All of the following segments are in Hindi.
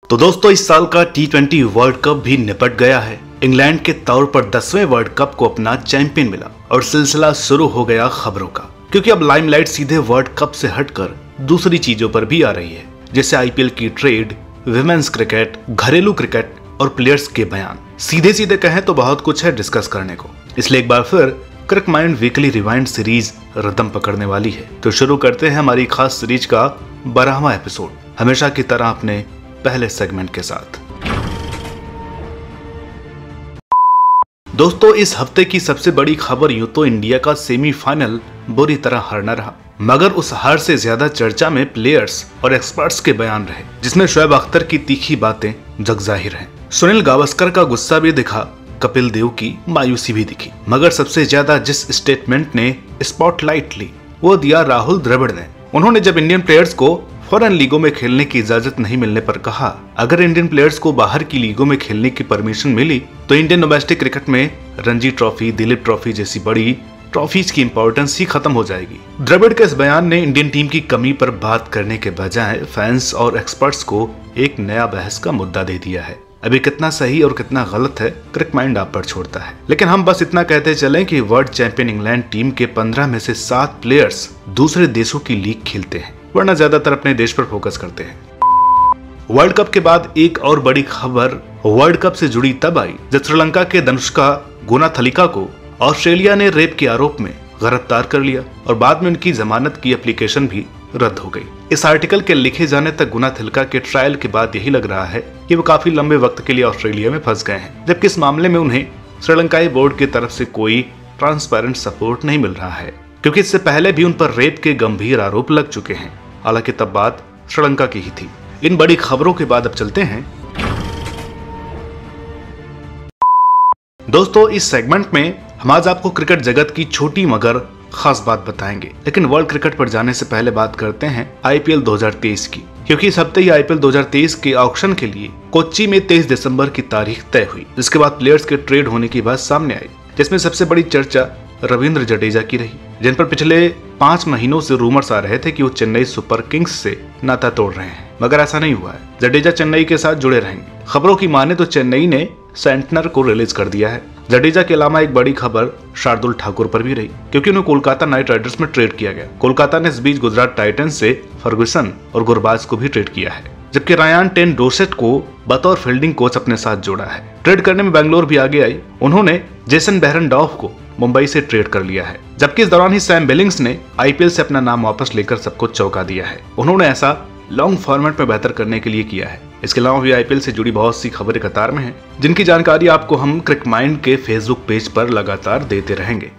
तो दोस्तों इस साल का T20 वर्ल्ड कप भी निपट गया है। इंग्लैंड के तौर पर 10वें वर्ल्ड कप को अपना चैंपियन मिला और सिलसिला शुरू हो गया खबरों का, क्योंकि अब लाइमलाइट सीधे वर्ल्ड कप से हटकर दूसरी चीजों पर भी आ रही है, जैसे IPL की ट्रेड, विमेंस क्रिकेट, घरेलू क्रिकेट और प्लेयर्स के बयान। सीधे सीधे कहें तो बहुत कुछ है डिस्कस करने को, इसलिए एक बार फिर क्रिक माइंड वीकली रिवाइंड सीरीज रदम पकड़ने वाली है। तो शुरू करते हैं हमारी खास सीरीज का 12वां एपिसोड, हमेशा की तरह अपने पहले सेगमेंट के साथ। दोस्तों इस हफ्ते की सबसे बड़ी खबर यूं तो इंडिया का सेमीफाइनल बुरी तरह हारना रहा, मगर उस हार से ज्यादा चर्चा में प्लेयर्स और एक्सपर्ट्स के बयान रहे, जिसमें शोएब अख्तर की तीखी बातें जग जाहिर हैं। सुनील गावस्कर का गुस्सा भी दिखा, कपिल देव की मायूसी भी दिखी, मगर सबसे ज्यादा जिस स्टेटमेंट ने स्पॉटलाइट ली वो दिया राहुल द्रविड़ ने। उन्होंने जब इंडियन प्लेयर्स को फॉरेन लीगों में खेलने की इजाजत नहीं मिलने पर कहा, अगर इंडियन प्लेयर्स को बाहर की लीगों में खेलने की परमिशन मिली तो इंडियन डोमेस्टिक क्रिकेट में रणजी ट्रॉफी, दिलीप ट्रॉफी जैसी बड़ी ट्रॉफीज की इंपॉर्टेंस ही खत्म हो जाएगी। द्रविड़ के इस बयान ने इंडियन टीम की कमी पर बात करने के बजाय फैंस और एक्सपर्ट्स को एक नया बहस का मुद्दा दे दिया है। अभी कितना सही और कितना गलत है क्रिक माइंड आप पर छोड़ता है, लेकिन हम बस इतना कहते चलें कि वर्ल्ड चैंपियन इंग्लैंड टीम के 15 में से 7 प्लेयर्स दूसरे देशों की लीग खेलते हैं, वरना ज्यादातर अपने देश पर फोकस करते हैं। वर्ल्ड कप के बाद एक और बड़ी खबर वर्ल्ड कप से जुड़ी तब आई जब श्रीलंका के धनुष्का गुनाथलिका को ऑस्ट्रेलिया ने रेप के आरोप में गिरफ्तार कर लिया और बाद में उनकी जमानत की एप्लीकेशन भी रद्द हो गई। इस आर्टिकल के लिखे जाने तक गुनाथलिका के ट्रायल के बाद यही लग रहा है कि वो काफी लंबे वक्त के लिए ऑस्ट्रेलिया में फंस गए हैं, जबकि इस मामले में उन्हें श्रीलंकाई बोर्ड की तरफ से कोई ट्रांसपेरेंट सपोर्ट नहीं मिल रहा है, क्योंकि इससे पहले भी उन पर रेप के गंभीर आरोप लग चुके हैं। हालांकि तब बात श्रीलंका की ही थी। इन बड़ी खबरों के बाद अब चलते हैं दोस्तों इस सेगमेंट में हम आज आपको क्रिकेट जगत की छोटी मगर खास बात बताएंगे, लेकिन वर्ल्ड क्रिकेट पर जाने से पहले बात करते हैं IPL 2023 की, क्योंकि इस हफ्ते ही IPL 2023 के ऑक्शन के लिए कोच्चि में 23 दिसंबर की तारीख तय हुई, जिसके बाद प्लेयर्स के ट्रेड होने की बात सामने आई, जिसमें सबसे बड़ी चर्चा रविंद्र जडेजा की रही, जिन पर पिछले 5 महीनों से रूमर्स आ रहे थे कि वो चेन्नई सुपर किंग्स से नाता तोड़ रहे हैं, मगर ऐसा नहीं हुआ है। जडेजा चेन्नई के साथ जुड़े रहेंगे। खबरों की माने तो चेन्नई ने सेंटनर को रिलीज कर दिया है। जडेजा के अलावा एक बड़ी खबर शार्दुल ठाकुर पर भी रही, क्योंकि उन्हें कोलकाता नाइट राइडर्स में ट्रेड किया गया। कोलकाता ने इस बीच गुजरात टाइटंस से फर्गुसन और गुरबाज को भी ट्रेड किया है, जबकि रायान टेन डोसेट को बतौर फील्डिंग कोच अपने साथ जोड़ा है। ट्रेड करने में बेंगलोर भी आगे आई, उन्होंने जेसन बेहरनडॉफ को मुंबई से ट्रेड कर लिया है, जबकि इस दौरान ही सैम बिलिंग्स ने IPL से अपना नाम वापस लेकर सबको चौंका दिया है। उन्होंने ऐसा लॉन्ग फॉर्मेट में बेहतर करने के लिए किया है। इसके अलावा भी IPL से जुड़ी बहुत सी खबरें कतार में हैं, जिनकी जानकारी आपको हम क्रिक माइंड के फेसबुक पेज पर लगातार देते रहेंगे।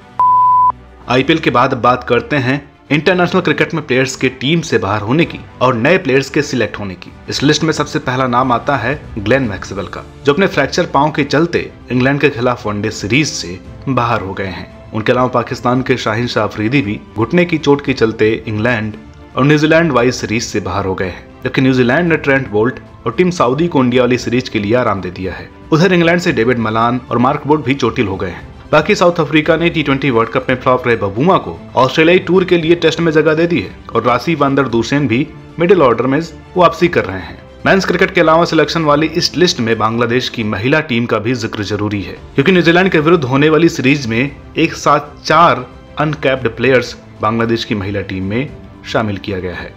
IPL के बाद बात करते हैं इंटरनेशनल क्रिकेट में प्लेयर्स के टीम से बाहर होने की और नए प्लेयर्स के सिलेक्ट होने की। इस लिस्ट में सबसे पहला नाम आता है ग्लेन मैक्सवेल का, जो अपने फ्रैक्चर पांव के चलते इंग्लैंड के खिलाफ वनडे सीरीज से बाहर हो गए हैं। उनके अलावा पाकिस्तान के शाहीन शाह अफरीदी भी घुटने की चोट के चलते इंग्लैंड और न्यूजीलैंड वाली सीरीज से बाहर हो गए हैं, जबकि न्यूजीलैंड ने ट्रेंट बोल्ट और टीम साउदी को इंडिया वाली सीरीज के लिए आराम दे दिया है। उधर इंग्लैंड से डेविड मलान और मार्क वुड भी चोटिल हो गए हैं। बाकी साउथ अफ्रीका ने T20 वर्ल्ड कप में फ्लॉप रहे बबूमा को ऑस्ट्रेलियाई टूर के लिए टेस्ट में जगह दे दी है और रासी वांदर दूसेन भी मिडिल ऑर्डर में वापसी कर रहे हैं। मेंस क्रिकेट के अलावा सिलेक्शन वाली इस लिस्ट में बांग्लादेश की महिला टीम का भी जिक्र जरूरी है, क्योंकि न्यूजीलैंड के विरुद्ध होने वाली सीरीज में एक साथ 4 अनकैप्ड प्लेयर्स बांग्लादेश की महिला टीम में शामिल किया गया है।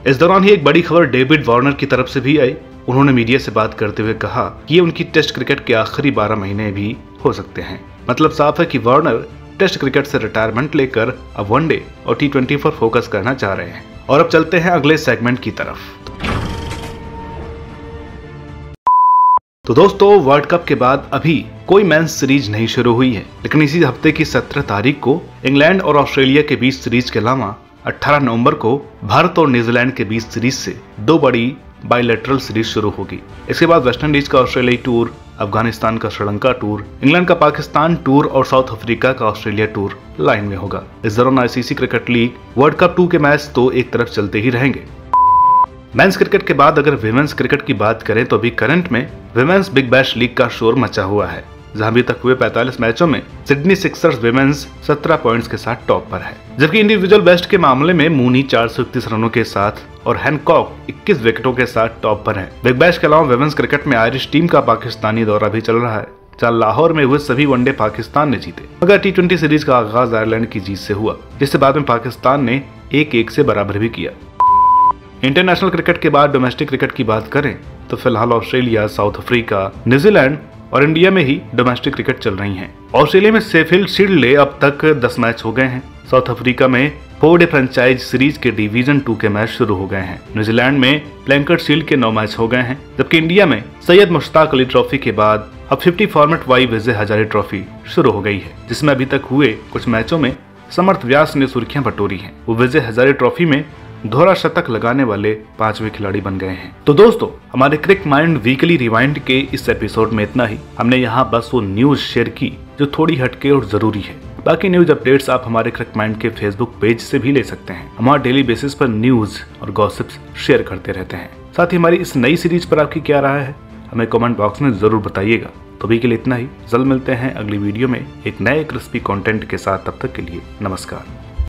इस दौरान ही एक बड़ी खबर डेविड वार्नर की तरफ से भी आई। उन्होंने मीडिया से बात करते हुए कहा कि ये उनकी टेस्ट क्रिकेट के आखिरी 12 महीने भी हो सकते हैं। मतलब साफ है कि वार्नर टेस्ट क्रिकेट से रिटायरमेंट लेकर अब वनडे और T20 पर फोकस करना चाह रहे हैं। और अब चलते हैं अगले सेगमेंट की तरफ। तो दोस्तों वर्ल्ड कप के बाद अभी कोई मेंस सीरीज नहीं शुरू हुई है, लेकिन इसी हफ्ते की 17 तारीख को इंग्लैंड और ऑस्ट्रेलिया के बीच सीरीज के अलावा 18 नवंबर को भारत और न्यूजीलैंड के बीच सीरीज से 2 बड़ी बायलैटरल सीरीज शुरू होगी। इसके बाद वेस्ट इंडीज का ऑस्ट्रेलियाई टूर, अफगानिस्तान का श्रीलंका टूर, इंग्लैंड का पाकिस्तान टूर और साउथ अफ्रीका का ऑस्ट्रेलिया टूर लाइन में होगा। इस दौरान ICC cricket league world cup 2 के मैच तो एक तरफ चलते ही रहेंगे। मेंस क्रिकेट के बाद अगर विमेंस क्रिकेट की बात करें तो अभी करंट में विमेंस बिग बैश लीग का शोर मचा हुआ है। जहां अभी तक हुए 45 मैचों में सिडनी सिक्सर्स विमेंस 17 पॉइंट्स के साथ टॉप पर है, जबकि इंडिविजुअल बेस्ट के मामले में मूनी 431 रनों के साथ और हैनकॉक 21 विकेटों के साथ टॉप पर है। बिग बैश के अलावा विमेंस क्रिकेट में आयरिश टीम का पाकिस्तानी दौरा भी चल रहा है, जहां लाहौर में हुए सभी वनडे पाकिस्तान ने जीते, मगर T20 सीरीज का आगाज आयरलैंड की जीत से हुआ, जिससे बाद में पाकिस्तान ने 1-1 से बराबर भी किया। इंटरनेशनल क्रिकेट के बाद डोमेस्टिक क्रिकेट की बात करें तो फिलहाल ऑस्ट्रेलिया, साउथ अफ्रीका, न्यूजीलैंड और इंडिया में ही डोमेस्टिक क्रिकेट चल रही हैं। ऑस्ट्रेलिया में शेफील्ड शील्ड ले अब तक 10 मैच हो गए हैं। साउथ अफ्रीका में 4-डे फ्रेंचाइज सीरीज के डिवीजन 2 के मैच शुरू हो गए हैं। न्यूजीलैंड में प्लैंकर्ट शील्ड के 9 मैच हो गए हैं, जबकि इंडिया में सैयद मुश्ताक अली ट्रॉफी के बाद अब 50 format Y Vijay Hazare trophy शुरू हो गई है, जिसमें अभी तक हुए कुछ मैचों में समर्थ व्यास ने सुर्खियां बटोरी हैं। वो विजय हजारे ट्रॉफी में दोहरा शतक लगाने वाले 5वें खिलाड़ी बन गए हैं। तो दोस्तों, हमारे क्रिक माइंड वीकली रिवाइंड के इस एपिसोड में इतना ही। हमने यहाँ बस वो न्यूज शेयर की जो थोड़ी हटके और जरूरी है। बाकी न्यूज अपडेट्स आप हमारे क्रिक माइंड के फेसबुक पेज से भी ले सकते हैं। हम डेली बेसिस पर न्यूज और गॉसिप्स शेयर करते रहते हैं। साथ ही हमारी इस नई सीरीज पर आपकी क्या राय है, हमें कमेंट बॉक्स में जरूर बताइएगा। तो अभी के लिए इतना ही। जल्द मिलते हैं अगली वीडियो में एक नए क्रिस्पी कंटेंट के साथ। तब तक के लिए नमस्कार।